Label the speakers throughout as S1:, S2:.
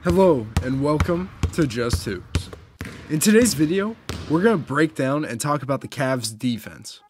S1: Hello and welcome to Just Hoops. In today's video, we're going to break down and talk about the Cavs defense.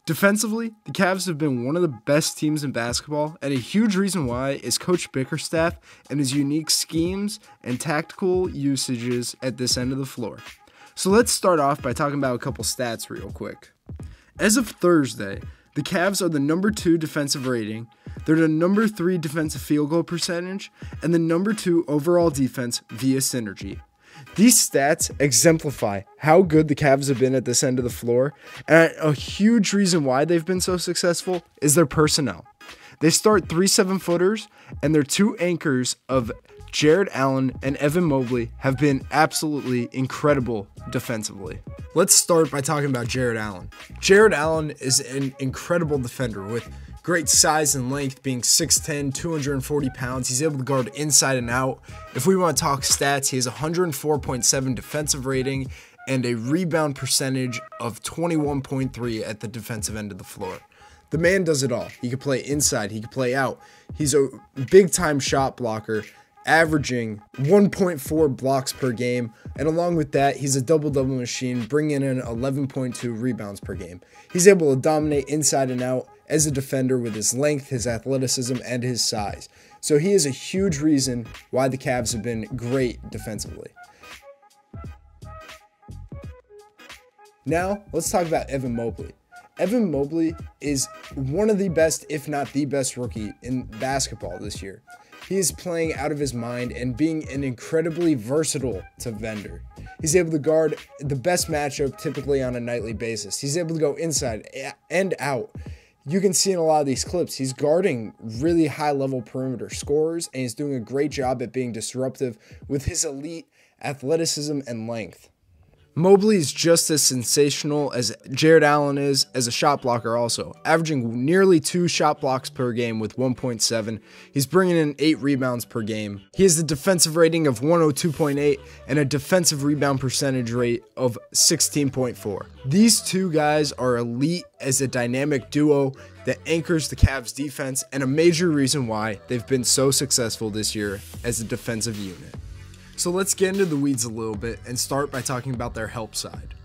S1: Defensively, the Cavs have been one of the best teams in basketball, and a huge reason why is Coach Bickerstaff and his unique schemes and tactical usages at this end of the floor. So let's start off by talking about a couple stats real quick. As of Thursday, the Cavs are the number 2 defensive rating, they're the number 3 defensive field goal percentage, and the number 2 overall defense via synergy. These stats exemplify how good the Cavs have been at this end of the floor, and a huge reason why they've been so successful is their personnel. They start 3 7-footers, and their 2 anchors of Jarrett Allen and Evan Mobley have been absolutely incredible defensively. Let's start by talking about Jarrett Allen. Jarrett Allen is an incredible defender with great size and length, being 6'10", 240 pounds. He's able to guard inside and out. If we want to talk stats, he has 104.7 defensive rating and a rebound percentage of 21.3 at the defensive end of the floor. The man does it all. He can play inside, he can play out. He's a big-time shot blocker, averaging 1.4 blocks per game, and along with that, he's a double-double machine, bringing in 11.2 rebounds per game. He's able to dominate inside and out as a defender with his length, his athleticism, and his size. So he is a huge reason why the Cavs have been great defensively. Now, let's talk about Evan Mobley. Evan Mobley is one of the best, if not the best rookie in basketball this year. He is playing out of his mind and being an incredibly versatile defender. He's able to guard the best matchup typically on a nightly basis. He's able to go inside and out. You can see in a lot of these clips, he's guarding really high-level perimeter scorers, and he's doing a great job at being disruptive with his elite athleticism and length. Mobley is just as sensational as Jarrett Allen is as a shot blocker also, averaging nearly 2 shot blocks per game with 1.7. He's bringing in 8 rebounds per game. He has a defensive rating of 102.8 and a defensive rebound percentage rate of 16.4. These two guys are elite as a dynamic duo that anchors the Cavs defense, and a major reason why they've been so successful this year as a defensive unit. So let's get into the weeds a little bit and start by talking about their help side.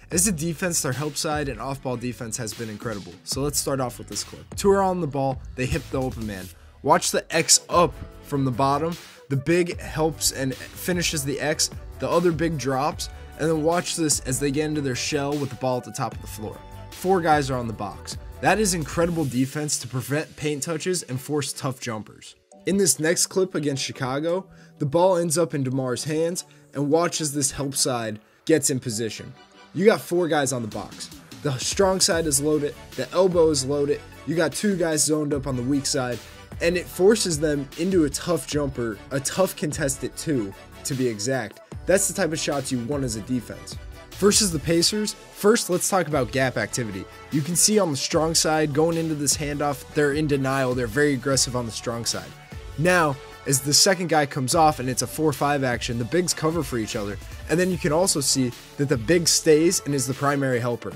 S1: As a defense, their help side and off-ball defense has been incredible. So let's start off with this clip. 2 are on the ball, they hit the open man. Watch the X up from the bottom. The big helps and finishes the X, the other big drops, and then watch this as they get into their shell with the ball at the top of the floor. 4 guys are on the box. That is incredible defense to prevent paint touches and force tough jumpers. In this next clip against Chicago, the ball ends up in DeMar's hands, and watch as this help side gets in position. You got 4 guys on the box. The strong side is loaded, the elbow is loaded, you got 2 guys zoned up on the weak side, and it forces them into a tough jumper, a tough contested 2 to be exact. That's the type of shots you want as a defense. Versus the Pacers, first let's talk about gap activity. You can see on the strong side, going into this handoff, they're in denial, they're very aggressive on the strong side. Now, as the second guy comes off and it's a 4-5 action, the bigs cover for each other, and then you can also see that the big stays and is the primary helper.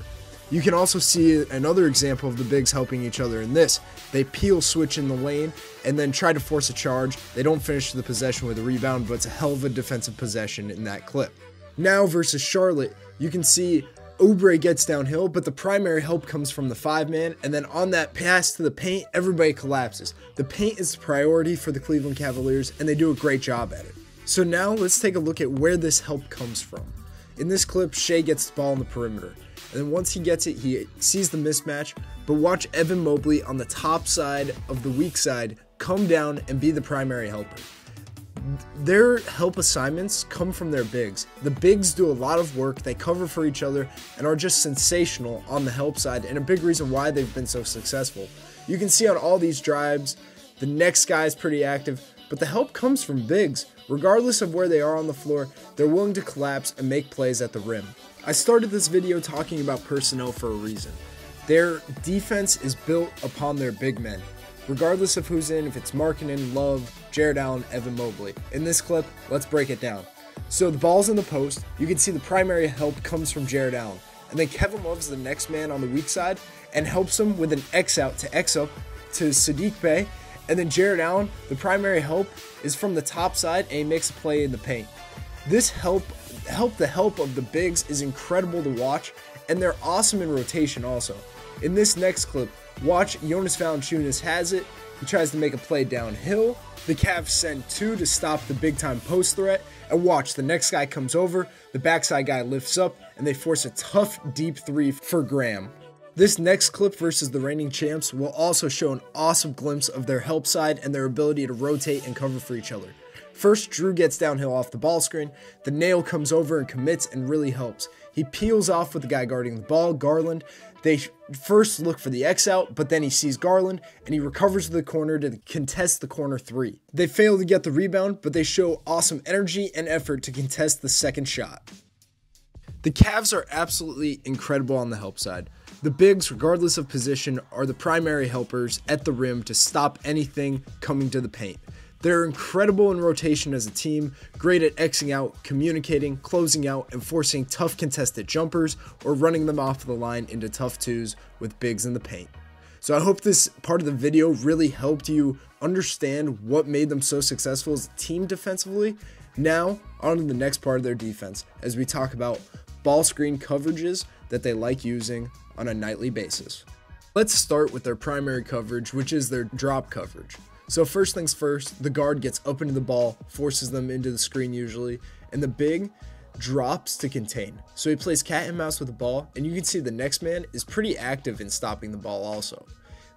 S1: You can also see another example of the bigs helping each other in this. They peel switch in the lane and then try to force a charge. They don't finish the possession with a rebound, but it's a hell of a defensive possession in that clip. Now versus Charlotte, you can see Oubre gets downhill, but the primary help comes from the 5-man, and then on that pass to the paint, everybody collapses. The paint is the priority for the Cleveland Cavaliers, and they do a great job at it. So now let's take a look at where this help comes from. In this clip, Shea gets the ball on the perimeter, and then once he gets it, he sees the mismatch, but watch Evan Mobley on the top side of the weak side come down and be the primary helper. Their help assignments come from their bigs. The bigs do a lot of work, they cover for each other, and are just sensational on the help side, and a big reason why they've been so successful. You can see on all these drives, the next guy is pretty active, but the help comes from bigs. Regardless of where they are on the floor, they're willing to collapse and make plays at the rim. I started this video talking about personnel for a reason. Their defense is built upon their big men. Regardless of who's in, if it's Markkanen, Love, Jarrett Allen, Evan Mobley. In this clip, let's break it down. So the ball's in the post, you can see the primary help comes from Jarrett Allen, and then Kevin Love's the next man on the weak side and helps him with an X out to X up to Saddiq Bey, And then Jared Allen, the primary help, is from the top side and he makes a play in the paint. This help of the bigs is incredible to watch, and they're awesome in rotation also. In this next clip, watch Jonas Valanciunas has it. He tries to make a play downhill. The Cavs send two to stop the big time post threat, and watch, the next guy comes over, the backside guy lifts up, and they force a tough deep three for Graham. This next clip versus the reigning champs will also show an awesome glimpse of their help side and their ability to rotate and cover for each other. First, Drew gets downhill off the ball screen. The nail comes over and commits and really helps. He peels off with the guy guarding the ball, Garland. They first look for the X out, but then he sees Garland and he recovers to the corner to contest the corner three. They fail to get the rebound, but they show awesome energy and effort to contest the second shot. The Cavs are absolutely incredible on the help side. The bigs, regardless of position, are the primary helpers at the rim to stop anything coming to the paint. They're incredible in rotation as a team, great at Xing out, communicating, closing out, and forcing tough contested jumpers or running them off the line into tough twos with bigs in the paint. So I hope this part of the video really helped you understand what made them so successful as a team defensively. Now, on to the next part of their defense as we talk about ball screen coverages that they like using on a nightly basis. Let's start with their primary coverage, which is their drop coverage. So first things first, the guard gets up into the ball, forces them into the screen usually, and the big drops to contain. So he plays cat and mouse with the ball, and you can see the next man is pretty active in stopping the ball also.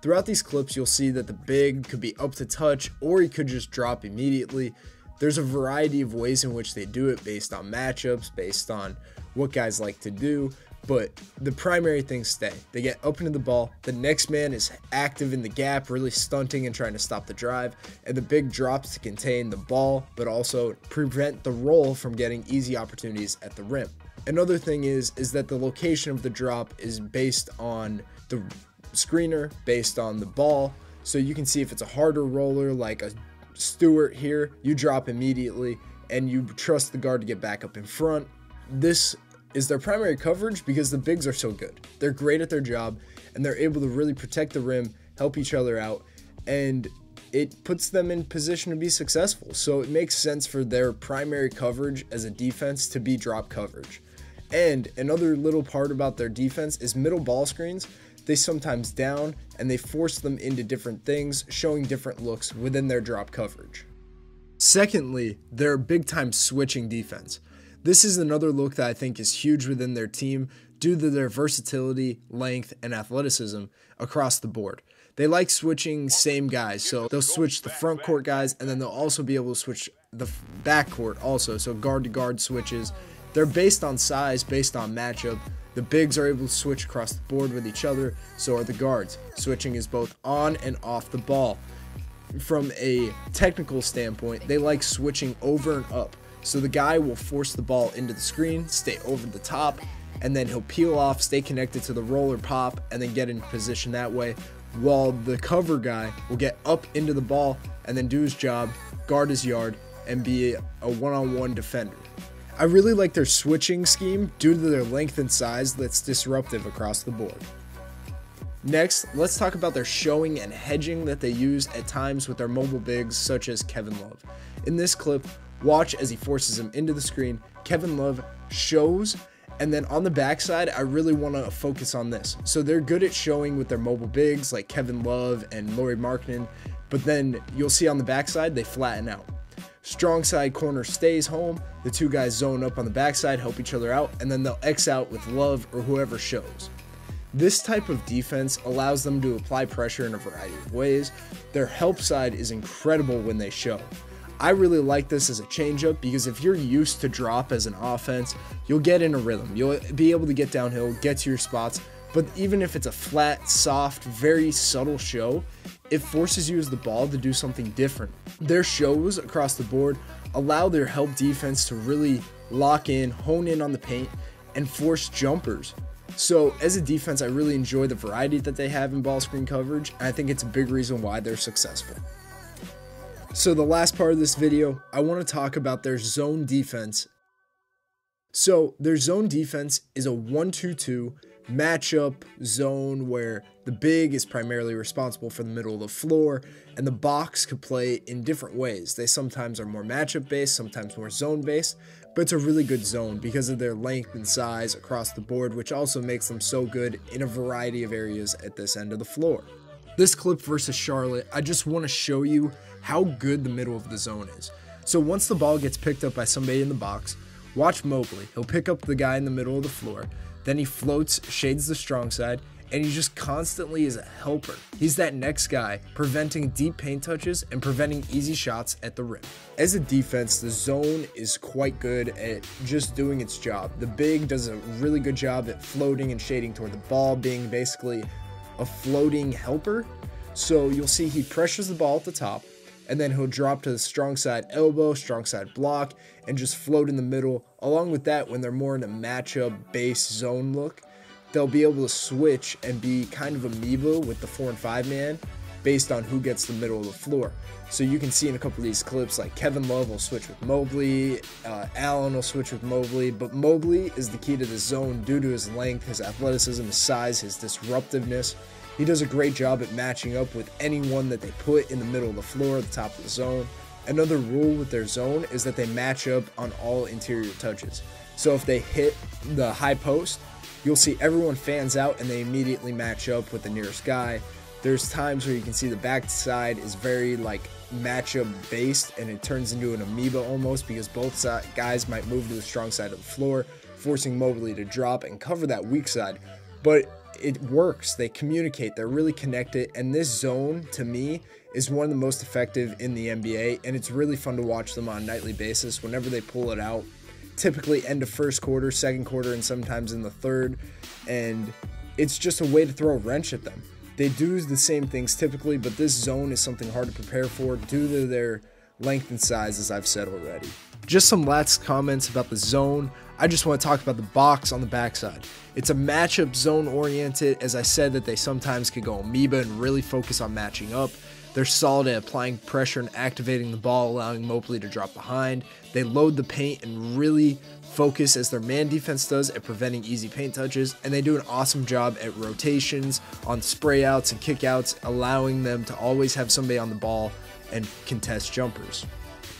S1: Throughout these clips, you'll see that the big could be up to touch, or he could just drop immediately. There's a variety of ways in which they do it based on matchups, based on what guys like to do, but the primary things stay. They get up into the ball, the next man is active in the gap, really stunting and trying to stop the drive, and the big drops to contain the ball, but also prevent the roll from getting easy opportunities at the rim. Another thing is that the location of the drop is based on the screener, based on the ball, so you can see if it's a harder roller like a Stewart here, you drop immediately, and you trust the guard to get back up in front. This is their primary coverage because the bigs are so good. They're great at their job, and they're able to really protect the rim, help each other out, and it puts them in position to be successful. So it makes sense for their primary coverage as a defense to be drop coverage. And another little part about their defense is middle ball screens. They sometimes down, and they force them into different things, showing different looks within their drop coverage. Secondly, their big time switching defense. This is another look that I think is huge within their team due to their versatility, length, and athleticism across the board. They like switching same guys, so they'll switch the front court guys, and then they'll also be able to switch the back court also, so guard to guard switches. They're based on size, based on matchup. The bigs are able to switch across the board with each other, so are the guards. Switching is both on and off the ball. From a technical standpoint, they like switching over and up. So the guy will force the ball into the screen, stay over the top, and then he'll peel off, stay connected to the roller pop, and then get in position that way, while the cover guy will get up into the ball and then do his job, guard his yard, and be a one-on-one defender. I really like their switching scheme due to their length and size that's disruptive across the board. Next, let's talk about their showing and hedging that they use at times with their mobile bigs such as Kevin Love. In this clip, watch as he forces him into the screen. Kevin Love shows, and then on the backside, I really want to focus on this. So they're good at showing with their mobile bigs like Kevin Love and Lauri Markkanen, but then you'll see on the backside, they flatten out. Strong side corner stays home, the two guys zone up on the backside, help each other out, and then they'll X out with Love or whoever shows. This type of defense allows them to apply pressure in a variety of ways. Their help side is incredible when they show. I really like this as a changeup because if you're used to drop as an offense, you'll get in a rhythm. You'll be able to get downhill, get to your spots, but even if it's a flat, soft, very subtle show, it forces you as the ball to do something different. Their shows across the board allow their help defense to really lock in, hone in on the paint, and force jumpers. So as a defense, I really enjoy the variety that they have in ball screen coverage, and I think it's a big reason why they're successful. So the last part of this video, I want to talk about their zone defense. So their zone defense is a 1-2-2 matchup zone where the big is primarily responsible for the middle of the floor, and the box could play in different ways. They sometimes are more matchup based, sometimes more zone based, but it's a really good zone because of their length and size across the board, which also makes them so good in a variety of areas at this end of the floor. This clip versus Charlotte, I just want to show you how good the middle of the zone is. So once the ball gets picked up by somebody in the box, watch Mobley. He'll pick up the guy in the middle of the floor, then he floats, shades the strong side, and he just constantly is a helper. He's that next guy, preventing deep paint touches and preventing easy shots at the rim. As a defense, the zone is quite good at just doing its job. The big does a really good job at floating and shading toward the ball, being basically a floating helper. So you'll see he pressures the ball at the top, and then he'll drop to the strong side elbow, strong side block, and just float in the middle. Along with that, when they're more in a matchup base zone look, they'll be able to switch and be kind of amoeba with the 4 and 5 man based on who gets the middle of the floor. So you can see in a couple of these clips, like Kevin Love will switch with Mobley, Allen will switch with Mobley, but Mobley is the key to the zone due to his length, his athleticism, his size, his disruptiveness. He does a great job at matching up with anyone that they put in the middle of the floor at the top of the zone. Another rule with their zone is that they match up on all interior touches. So if they hit the high post, you'll see everyone fans out and they immediately match up with the nearest guy. There's times where you can see the backside is very like matchup based and it turns into an amoeba almost because both guys might move to the strong side of the floor, forcing Mobley to drop and cover that weak side. But it works. They communicate. They're really connected. And this zone, to me, is one of the most effective in the NBA. And it's really fun to watch them on a nightly basis whenever they pull it out. Typically end of first quarter, second quarter, and sometimes in the third. And it's just a way to throw a wrench at them. They do the same things typically, but this zone is something hard to prepare for due to their length and size, as I've said already. Just some last comments about the zone. I just want to talk about the box on the backside. It's a matchup zone oriented. As I said, that they sometimes could go amoeba and really focus on matching up. They're solid at applying pressure and activating the ball, allowing Mobley to drop behind. They load the paint and really focus, as their man defense does, at preventing easy paint touches. And they do an awesome job at rotations, on spray outs and kick outs, allowing them to always have somebody on the ball and contest jumpers.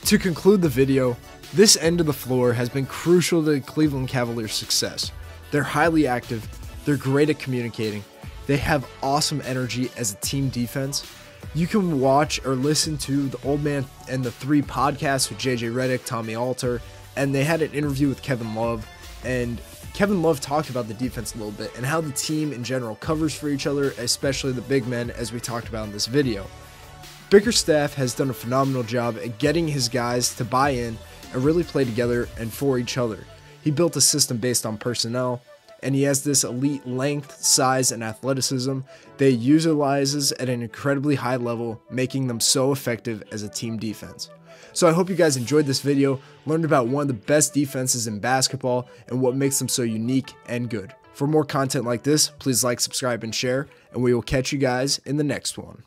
S1: To conclude the video, this end of the floor has been crucial to the Cleveland Cavaliers' success. They're highly active, they're great at communicating, they have awesome energy as a team defense. You can watch or listen to the Old Man and the 3 podcasts with JJ Redick, Tommy Alter, and they had an interview with Kevin Love, and Kevin Love talked about the defense a little bit and how the team in general covers for each other, especially the big men, as we talked about in this video. Bickerstaff has done a phenomenal job at getting his guys to buy in and really play together and for each other. He built a system based on personnel, and he has this elite length, size, and athleticism that he utilizes at an incredibly high level, making them so effective as a team defense. So I hope you guys enjoyed this video, learned about one of the best defenses in basketball, and what makes them so unique and good. For more content like this, please like, subscribe, and share, and we will catch you guys in the next one.